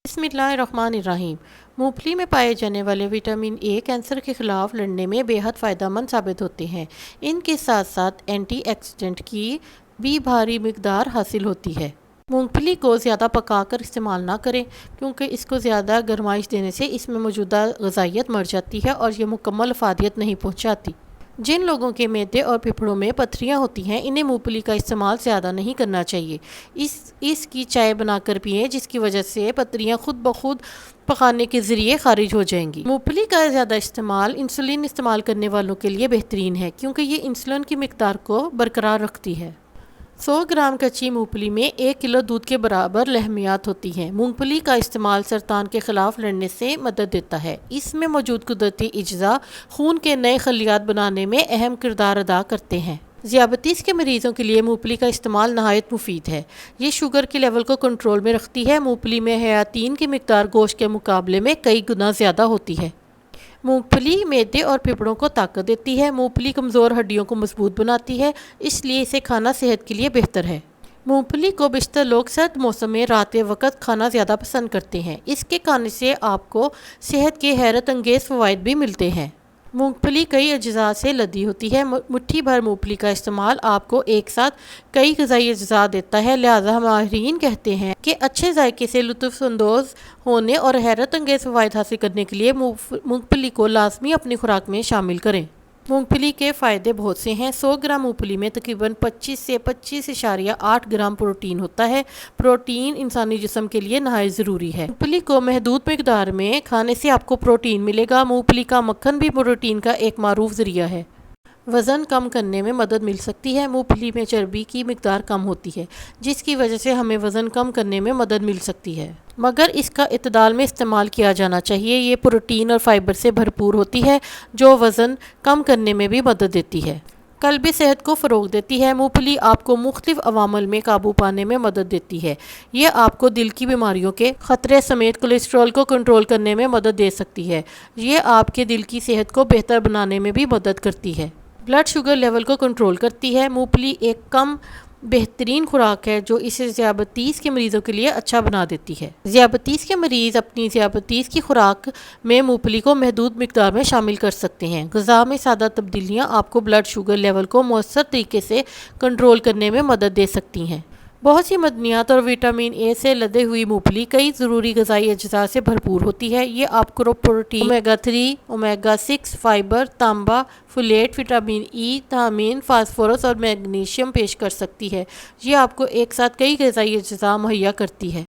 बिस्मिल्लाहिर्रहमानिर्रहीम। मूंगफली में पाए जाने वाले विटामिन ए कैंसर के खिलाफ लड़ने में बेहद फ़ायदेमंद साबित होते हैं। इनके साथ साथ एंटीऑक्सीडेंट की भी भारी मिकदार हासिल होती है। मूंगफली को ज़्यादा पकाकर इस्तेमाल ना करें, क्योंकि इसको ज़्यादा गर्माइश देने से इसमें मौजूदा ग़िज़ाइयत मर जाती है और ये मुकम्मल अफादियत नहीं पहुँचाती। जिन लोगों के मैदे और फेफड़ों में पथरियाँ होती हैं, इन्हें मूंगफली का इस्तेमाल ज़्यादा नहीं करना चाहिए। इसकी चाय बनाकर पिएं, जिसकी वजह से पथरियाँ खुद ब खुद पकाने के ज़रिए खारिज हो जाएंगी। मूंगफली का ज़्यादा इस्तेमाल इंसुलिन इस्तेमाल करने वालों के लिए बेहतरीन है, क्योंकि ये इंसुलिन की मिकदार को बरकरार रखती है। 100 ग्राम कच्ची मूंगफली में 1 किलो दूध के बराबर लहमियात होती हैं। मूंगफली का इस्तेमाल सरतान के ख़िलाफ़ लड़ने से मदद देता है। इसमें मौजूद कुदरती अज्जा खून के नए खलियात बनाने में अहम किरदार अदा करते हैं। ज़ियाबतीस के मरीज़ों के लिए मूंगफली का इस्तेमाल नहायत मुफीद है। ये शुगर के लेवल को कंट्रोल में रखती है। मूंगफली में हयातीन की मिकदार गोश्त के मुकाबले में कई गुना ज़्यादा होती है। मूंगफली मैदे और फेफड़ों को ताकत देती है। मूंगफली कमज़ोर हड्डियों को मजबूत बनाती है, इसलिए इसे खाना सेहत के लिए बेहतर है। मूंगफली को बेशतर लोग सर्द मौसम में रात के वक्त खाना ज़्यादा पसंद करते हैं। इसके खाने से आपको सेहत के हैरत अंगेज़ फ़वाइद भी मिलते हैं। मूंगफली कई अज्जा से लदी होती है। मुट्ठी भर मूंगफली का इस्तेमाल आपको एक साथ कई ग़िज़ाई अज्जा देता है। लिहाजा माहिरीन कहते हैं कि अच्छे जायके से लुत्फ़अंदोज़ होने और हैरत अंगेज़ फ़वाइद हासिल करने के लिए मूंगफली को लाजमी अपनी खुराक में शामिल करें। मूंगफली के फ़ायदे बहुत से हैं। 100 ग्राम मूंगफली में तकरीबन 25 से 25.8 ग्राम प्रोटीन होता है। प्रोटीन इंसानी जिस्म के लिए नहायत ज़रूरी है। मूंगफली को महदूद मिकदार में खाने से आपको प्रोटीन मिलेगा। मूंगफली का मक्खन भी प्रोटीन का एक मारूफ ज़रिया है। वज़न कम करने में मदद मिल सकती है। मूंगफली में चर्बी की मिकदार कम होती है, जिसकी वजह से हमें वज़न कम करने में मदद मिल सकती है, मगर इसका इत्तदाल में इस्तेमाल किया जाना चाहिए। ये प्रोटीन और फाइबर से भरपूर होती है, जो वज़न कम करने में भी मदद देती है। क़ल्बी सेहत को फ़रोग़ देती है। मूंगफली आपको मुख्तलिफ़ अवामल में काबू पाने में मदद देती है। ये आपको दिल की बीमारियों के ख़तरे समेत कोलेस्ट्रॉल को कंट्रोल करने में मदद दे सकती है। ये आपके दिल की सेहत को बेहतर बनाने में भी मदद करती है। ब्लड शुगर लेवल को कंट्रोल करती है। मूंगफली एक कम बेहतरीन खुराक है, जो इसे ज़ियाबतीस के मरीज़ों के लिए अच्छा बना देती है। ज़ियाबतीस के मरीज़ अपनी ज़ियाबतीस की खुराक में मूंगफली को महदूद मिकदार में शामिल कर सकते हैं। ग़िज़ा में सादा तब्दीलियाँ आपको ब्लड शुगर लेवल को मौसर तरीके से कंट्रोल करने में मदद दे सकती हैं। बहुत सी मदनियात और विटामिन ए से लदे हुई मूंगफली कई ज़रूरी ग़िज़ाई अज्जा से भरपूर होती है। ये आपको प्रोटीन, ओमेगा 3, ओमेगा 6, फाइबर, तांबा, folate, vitamin E, thiamine, phosphorus और मैग्नीशियम पेश कर सकती है। ये आपको एक साथ कई ग़िज़ाई अज्जा मुहैया करती है।